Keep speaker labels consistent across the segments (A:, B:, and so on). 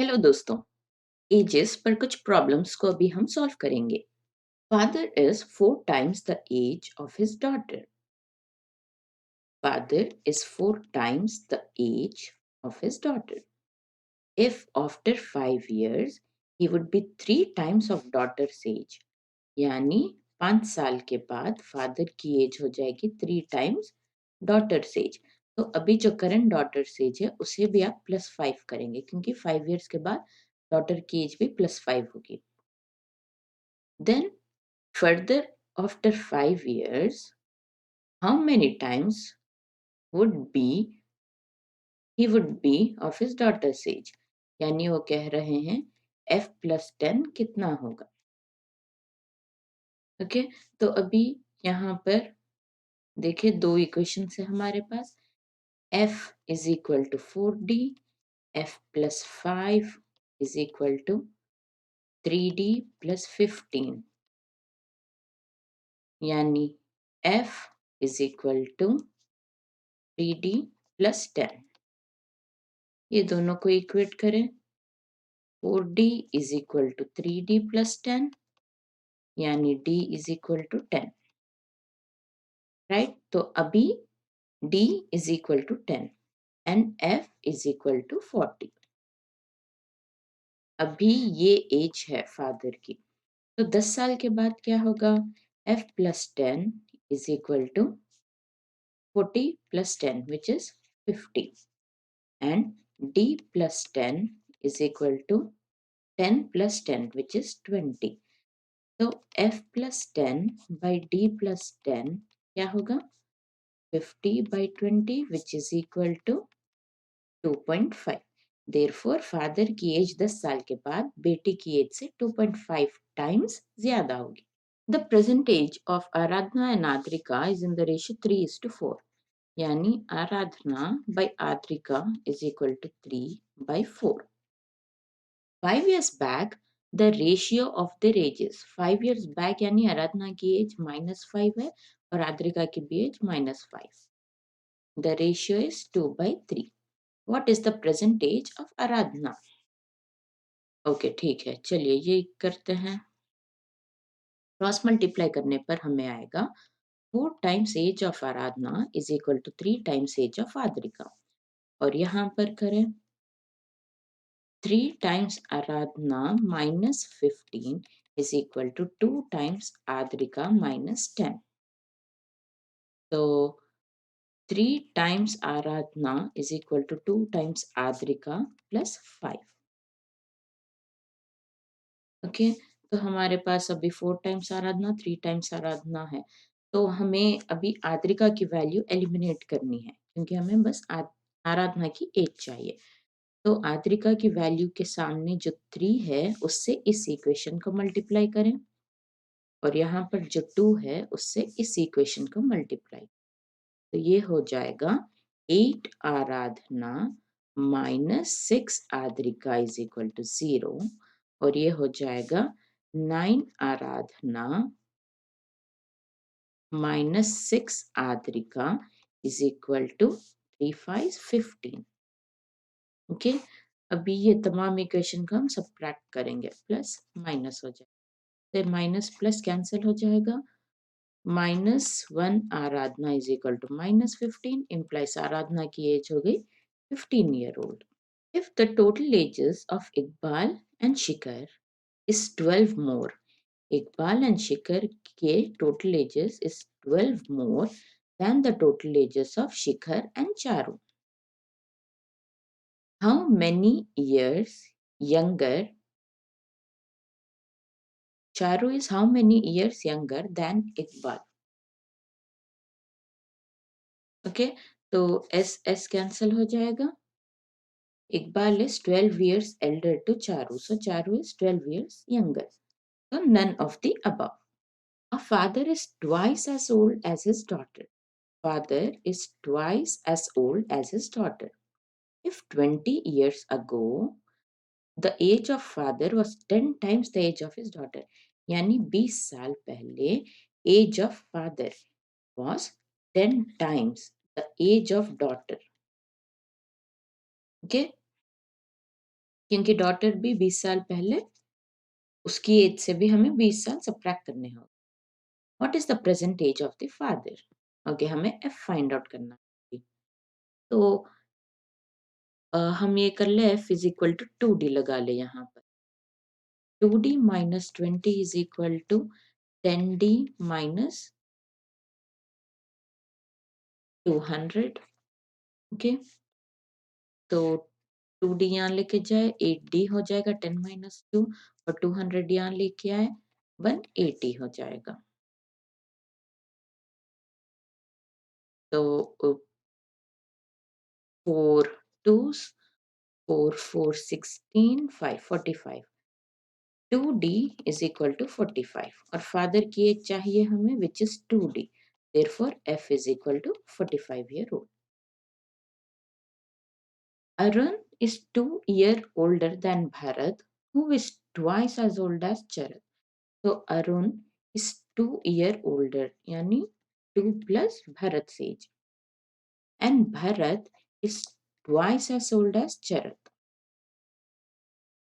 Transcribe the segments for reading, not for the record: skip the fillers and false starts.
A: Hello दोस्तों। Edges पर कुछ प्रॉब्लम्स को अभी हम सॉल्व करेंगे। Father is 4 times the age of his daughter. Father is 4 times the age of his daughter. If after 5 years he would be 3 times of daughter's age, यानी 5 साल के बाद फादर की एज हो जाएगी 3 times डॉटर्स एज। तो अभी जो करंट डॉटर्स एज है उसे भी आप +5 करेंगे, क्योंकि 5 years के बाद डॉटर की एज भी +5 होगी। Then further, after 5 years, how many times would be he would be of his daughter's age? यानी वो कह रहे हैं f+10 कितना होगा। ओके, तो अभी यहाँ पर देखिए दो इक्वेशन है हमारे पास। f is equal to 4d, f+5 is equal to 3d+15, यानी f is equal to 3d+10। ये दोनों को इक्वेट करें। 4d is equal to 3d+10, यानी d is equal to 10। Right, तो अभी d is equal to 10 and f is equal to 40। अभी ये एज है फादर की, तो 10 साल के बाद क्या होगा। f+10 is equal to 40+10 which is 50, and d+10 is equal to 10+10 which is 20। तो f+10 by d+10 क्या होगा, 50/20 which is equal to 2.5। Therefore father की एज 10 साल के बाद बेटी की एज से 2.5 times ज्यादा होगी। The present age of Aradhana and Adrika is in the ratio 3:4, यानी आराधना by Adrika is equal to 3/4। 5 years back, the ratio of their ages, 5 years back यानी आराधना की एज -5 है और आद्रिका की भी as -5। The ratio is 2/3। What is the present age of Aradhana? Okay, ठीक है, चलिए ये करते हैं। क्रॉस मल्टीप्लाई करने पर हमें आएगा 4 times age of Aradhana is equal to 3 times age of Aadrika. और यहाँ पर करें 3 times Aradhana minus 15 is equal to 2 times Adrika minus 10. So 3 times Aradhana is equal to 2 times Adrika plus 5. Okay, तो हमारे पास अभी 4 times आराधना 3 times आराधना है, तो हमें अभी आद्रिका की वैल्यू एलिमिनेट करनी है, क्योंकि हमें बस आराधना की एज चाहिए। तो आद्रिका की वैल्यू के सामने जो 3 है उससे इस इक्वेशन को मल्टीप्लाई करें, और यहाँ पर जो 2 है उससे इस इक्वेशन को मल्टीप्लाई। तो ये हो जाएगा 8 Aradhana -6 Aadrika is equal to 0, और ये हो जाएगा 9 Aradhana -6 Aadrika is equal to 3 5 15। Okay, अभी ये तमाम इक्वेशन को हम सब्ट्रैक्ट करेंगे, प्लस माइनस हो जाएगा, तो माइनस प्लस कैंसिल हो जाएगा। -1 आराधना इज इक्वल टू -15 implies आराधना की एज हो गई 15-year-old। If the total ages of Iqbal and Shikhar is 12 more, Iqbal and Shikhar के total ages is 12 more than the total ages of Shikhar and Charu. How many years younger Charu is? How many years younger than Iqbal? Okay, तो S S cancel हो जाएगा। Iqbal is 12 years elder to Charu, so Charu is 12 years younger. So none of the above. A father is twice as old as his daughter. Father is twice as old as his daughter. If 20 years ago the age of father was 10 times the age of his daughter, यानी 20 साल पहले age of father was 10 times the age of daughter. Okay, क्योंकि daughter भी 20 साल पहले उसकी as से भी हमें 20 साल सब्ट्रैक्ट करने होंगे। What is the present age of the father? Okay, हमें एफ फाइंड आउट करना है। तो हम ये कर ले, F is equal to 2d लगा ले यहाँ पर। 2d minus 20 is equal to 10d minus 200। Okay, तो 2d यहाँ लेके जाए 8d हो जाएगा 10 माइनस 2, और 200 यहाँ लेके आए 180 हो जाएगा। तो 4 2s 4 4 16 5 45। 2d is equal to 45 और फादर की एज चाहिए हमें which is 2d, therefore f is equal to 45 year old. Arun is 2 year older than Bharat, who is twice as old as Charat. So Arun is 2 year older, yani 2 plus Bharat's age, and Bharat is twice as old as Charat.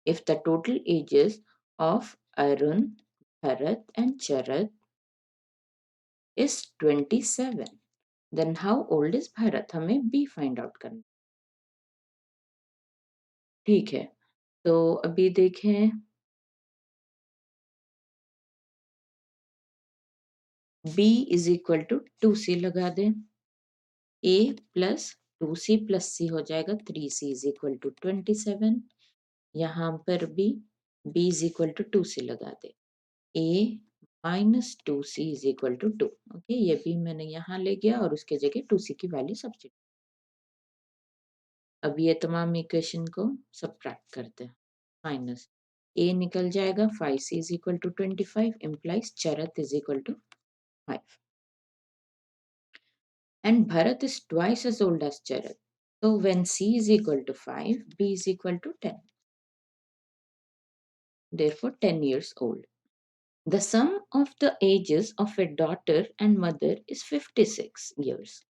A: If the total ages of Arun, Bharat and Charat is 27, then how old is Bharat? हमें B find out करना। ठीक है, तो अभी देखें, B is equal to 2C लगा दें। A plus 2C plus C हो जाएगा 3C is equal to 27। यहाँ पर भी B is equal to 2C लगा दें। A minus 2C is equal to 2। Okay, ये भी मैंने यहाँ ले गया और उसके जगह 2C की वैल्यू सब्स्टिट्यूट। अब ये तमाम इक्वेशन को सब्ट्रैक्ट करते हैं। माइनस a निकल जाएगा 5c is equal to 25 implies Charat is equal to 5 and Bharat is twice as old as Charat. So when c is equal to 5, b is equal to 10. Therefore 10 years old. The sum of the ages of a daughter and mother is 56 years.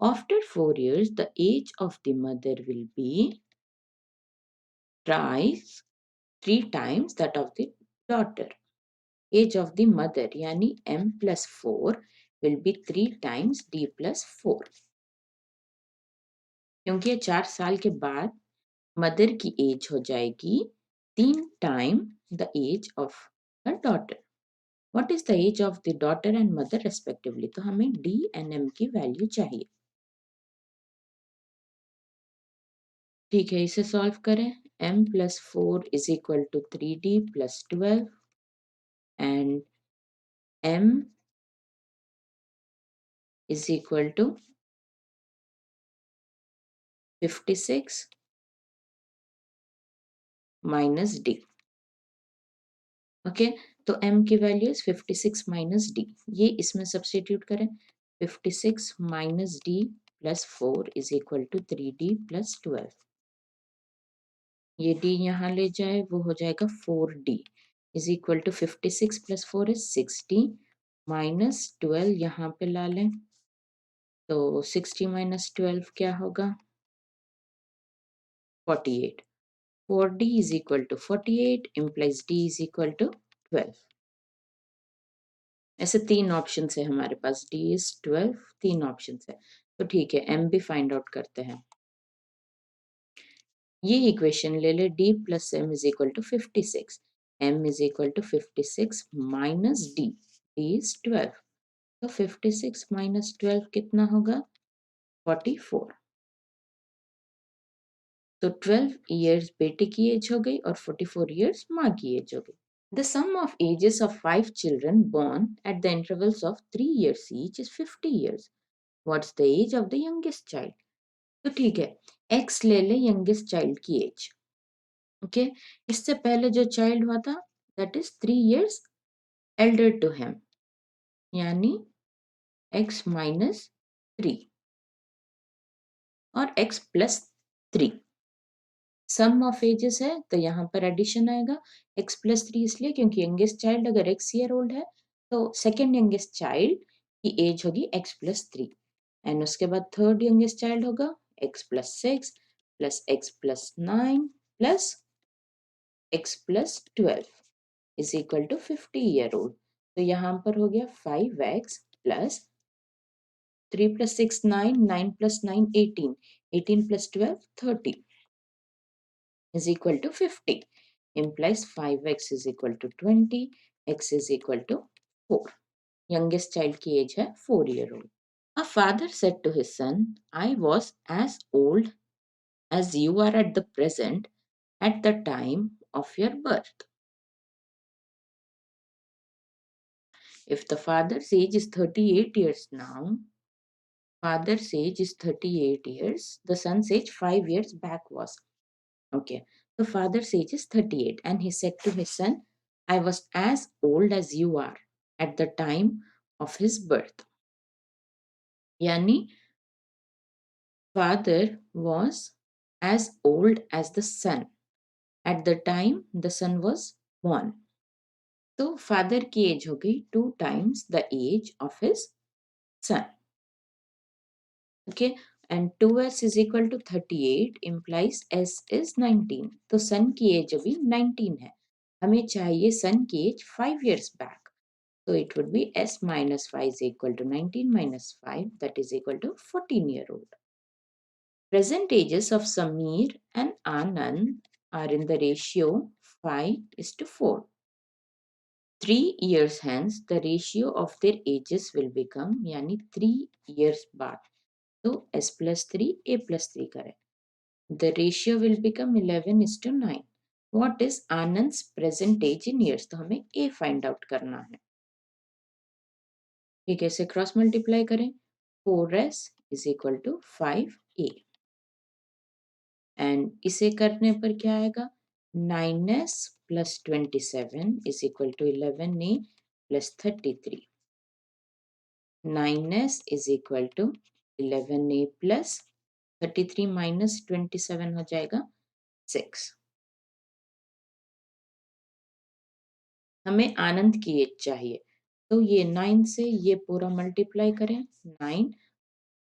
A: After 4 years, the age of the mother will be twice, 3 times that of the daughter. Age of the mother यानी m plus 4 will be 3 times d plus 4, क्योंकि ये 4 साल के बाद mother की as हो जाएगी 3 time the age of her daughter. What is the age of the daughter and mother respectively? तो हमें d एंड m की वैल्यू चाहिए। ठीक है, इसे सॉल्व करें। m plus 4 is equal to 3d plus 12 and m is equal to 56 minus d। Okay, तो m की वैल्यू इज 56 माइनस डी। ये इसमें सब्स्टिट्यूट करें। 56 minus D plus 4 is equal to 3d plus 12। ये d यहाँ ले जाए, वो हो जाएगा 4d is equal to 56 plus 4 is 60 minus 12 यहाँ पे ला लें, तो 60 माइनस 12 क्या होगा? 48। 4d is equal to 48 implies d is equal to 12। ऐसे 3 ऑप्शन है हमारे पास, d is 12, 3 ऑप्शन है। तो ठीक है, m भी फाइंड आउट करते हैं। ये इक्वेशन ले ले, d plus m is equal to 56, m is equal to 56 minus d is 12। तो 56 minus 12 कितना होगा? 44। तो 12 इयर्स बेटे की एज हो गई और 44 इयर्स माँ की एज हो गई। The sum of ages of 5 children born at the intervals of 3 years each is 50 years. What's the age of the youngest child? तो ठीक है, x ले ले youngest child की एज। ओके, इससे पहले जो चाइल्ड हुआ था that is 3 years elder to him, यानी x minus 3 और x plus 3। Sum of ages है तो यहाँ पर एडिशन आएगा। x प्लस 3 इसलिए क्योंकि यंगेस्ट चाइल्ड अगर x ईयर ओल्ड है तो सेकेंड यंगेस्ट चाइल्ड की एज होगी x प्लस 3 एंड उसके बाद थर्ड यंगेस्ट चाइल्ड होगा x plus 6, plus x plus 9 plus x plus 12 is equal to 50-year-old. तो यहाँ पर हो गया 5x plus 3 plus 6 9, 9 plus 9 18, 18 plus 12 30 is equal to 50. Implies 5x is equal to 20, x is equal to 4. Youngest child की age है 4-year-old. A father said to his son, I was as old as you are at the present at the time of your birth. If the father's age is 38 years now, father's age is 38 years, the son's age 5 years back was. Okay, the father's age is 38 and he said to his son, I was as old as you are at the time of his birth. Yani, father was as old as the son at the time the son was born. So father की age हो गई 2 times the age of his son. Okay, and 2s is equal to 38 implies s is 19. तो son की age अभी 19 है. हमें चाहिए son की age 5 years back. So it would be s minus 5 is equal to 19 minus 5, that is equal to 14-year-old. Present ages of Samir and Anand are in the ratio 5:4. 3 years hence, the ratio of their ages will become, यानी 3 years बाद. So s plus 3, a plus 3 करें. The ratio will become 11:9. What is Anand's present age in years? तो हमें a find out करना है. ये कैसे cross multiply करें? 4s is equal to 5a. And इसे करने पर क्या आएगा? 9s plus 27 is equal to 11a plus 33. 9s is equal to 11a plus 33 minus 27 हो जाएगा 6. हमें आनंद की एज चाहिए, तो ये 9 से ये पूरा मल्टीप्लाई करें 9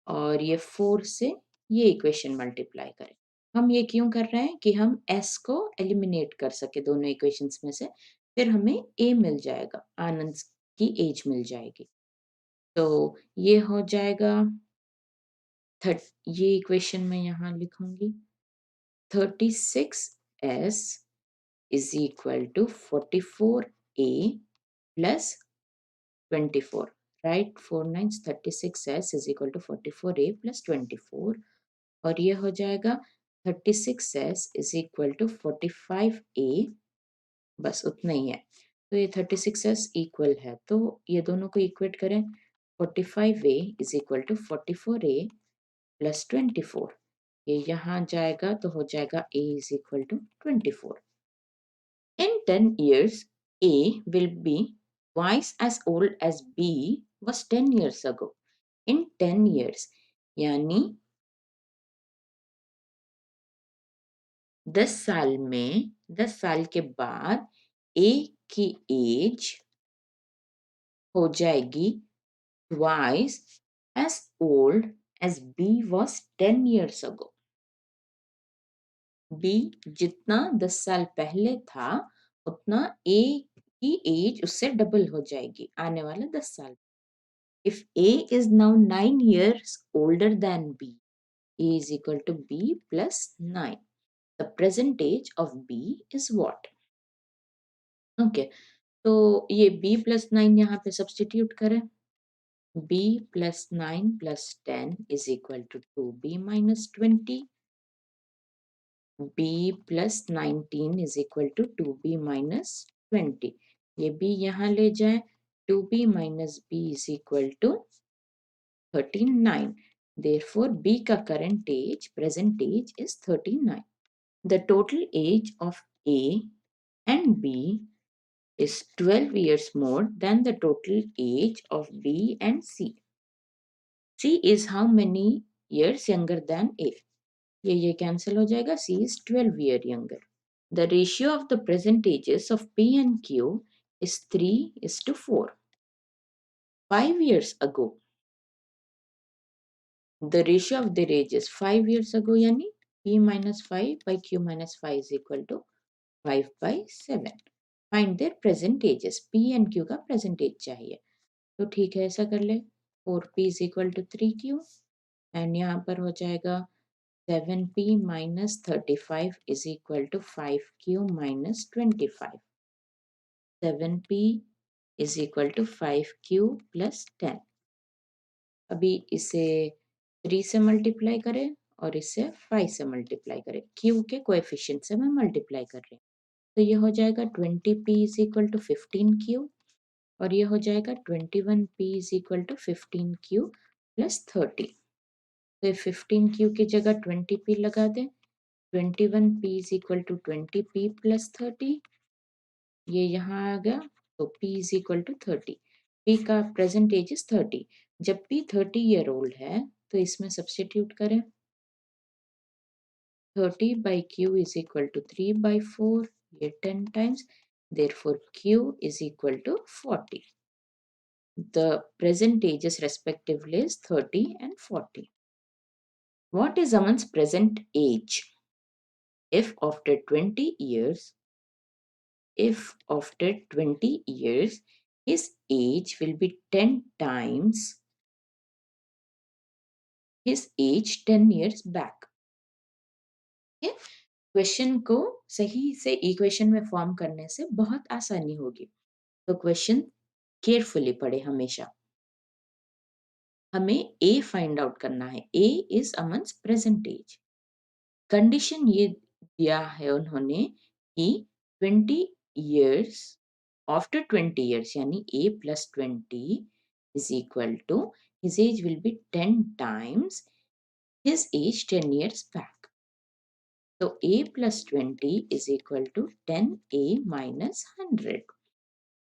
A: और ये 4 से ये इक्वेशन मल्टीप्लाई करें. हम ये क्यों कर रहे हैं कि हम s को एलिमिनेट कर सके दोनों इक्वेशंस में से, फिर हमें a मिल जाएगा, आनंद की एज मिल जाएगी. तो ये हो जाएगा ये इक्वेशन मैं यहाँ लिखूंगी 36s is equal to 44a plus 24. Right? 4 9s 36s is equal to 44a plus 24. और ये हो जाएगा 36s is equal to 45a. बस उतना ही है. तो ये 36s इक्वल है, तो ये दोनों को इक्वेट करें. 45a is equal to 44a plus 24. ये यहाँ जाएगा तो हो जाएगा a is equal to 24. In 10 years, a will be twice as old as b was 10 years ago. In 10 years, यानी 10 साल में 10 साल के बाद a की एज हो जाएगी twice as old as b was 10 years ago. b जितना 10 साल पहले था उतना a की एज उससे डबल हो जाएगी आने वाले 10 साल. If a is now 9 years older than b, a is equal to b plus 9. The present age of b is what? Okay, तो ये b plus 9 यहाँ पे सब्स्टिट्यूट करें. b plus 9 plus 10 is equal to 2b minus 20. b plus 19 is equal to 2b minus 20. ये b यहाँ ले जाए. 2b minus b is equal to 39. Therefore, b का current age, present age is 39. The total age of a and b is 12 years more than the total age of b and c. c is how many years younger than a? ये cancel हो जाएगा. c is 12 year younger. The ratio of the present ages of p and q is 3:4. 5 years ago, the ratio of their ages 5 years ago यानी p minus 5 by q minus 5 is equal to 5 by 7. Find their present ages. p and q का present age चाहिए. तो ठीक है, ऐसा कर ले. 4p is equal to 3q and यहाँ पर हो जाएगा 7p minus 35 is equal to 5q minus 25. 7p is equal to 5q plus 10. अभी इसे 3 से मल्टीप्लाई करें और इसे 5 से मल्टीप्लाई करें. q के कोएफिशिएंट से मैं मल्टीप्लाई कर रही हूँ. तो ये हो जाएगा 20p is equal to 15q और ये हो जाएगा 21p is equal to 15q plus 30. तो 15q की जगह 20p लगा दें. 21p is equal to 20p plus 30. ये यहाँ आ गया तो p is equal to 30. p का प्रेजेंट एज इज 30. जब p 30 ईयर ओल्ड है तो इसमें सब्स्टिट्यूट करें. 30 by q is equal to 3 by 4. ये 10 times. Therefore, q is equal to 40. The present ages respectively is 30 and 40. What is Aman's present age? If after 20 years, his age will be 10 times his age 10 years back. Okay? Question को सही से equation में form करने से बहुत आसानी होगी. तो क्वेश्चन केयरफुली पढ़े हमेशा. हमें ए फाइंड आउट करना है. ए इज अमन्स प्रेजेंट एज. कंडीशन ये दिया है उन्होंने कि 20 years, after 20 years यानी a plus 20 is equal to his age will be 10 times his age 10 years back. So a plus 20 is equal to 10a minus 100.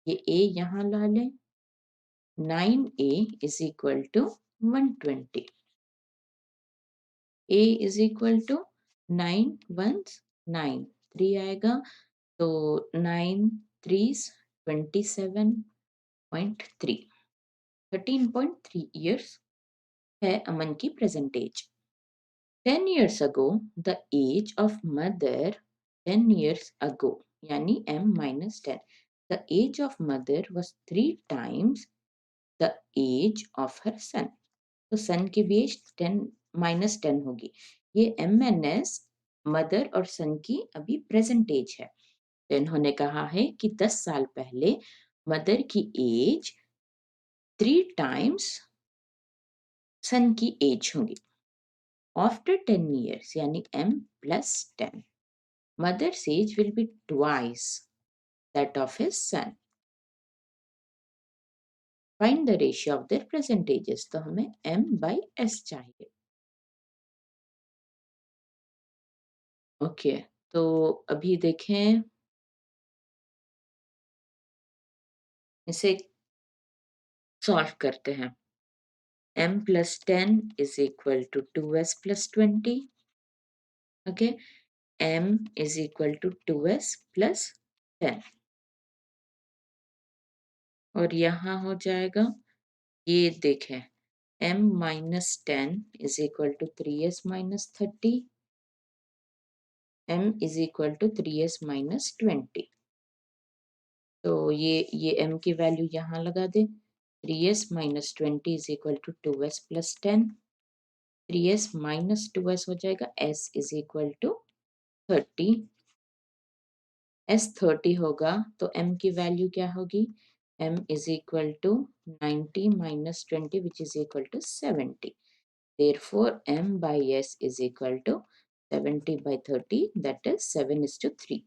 A: ये a यहाँ ला लें. 9a is equal to 120. a is equal to 9 ones 9. 3 आएगा तो 9 threes 27.3. 13.3 years है अमन की present as. 10 years ago the age of mother 10 years ago यानी m minus 10. The age of mother was 3 times the age of her son. तो सन की भी as 10 minus 10 होगी. ये MNS मदर और सन की अभी प्रेजेंट एज है. तो इन्होंने कहा है कि 10 साल पहले मदर की एज 3 times सन की एज होगी. After 10 years यानी m plus 10 mother's age will be twice that of his son. Find the ratio of their present ages. तो हमें m by s चाहिए. ओके तो अभी देखें इसे सॉल्व करते हैं. m plus 10 is equal to 2s plus 20. Okay, m is equal to 2s plus 10. और यहाँ हो जाएगा ये देखें m minus 10 is equal to 3s minus 30. m is equal to 3s minus 20. तो ये m की वैल्यू यहाँ लगा दें. 3s minus 20 is equal to 2s plus 10. 3s minus 2s हो जाएगा. s is equal to 30. s 30 होगा तो m की वैल्यू क्या होगी. m is equal to 90 minus 20 which is equal to 70. Therefore m by s is equal to 70 by 30, that is 7:3.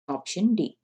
A: Option D.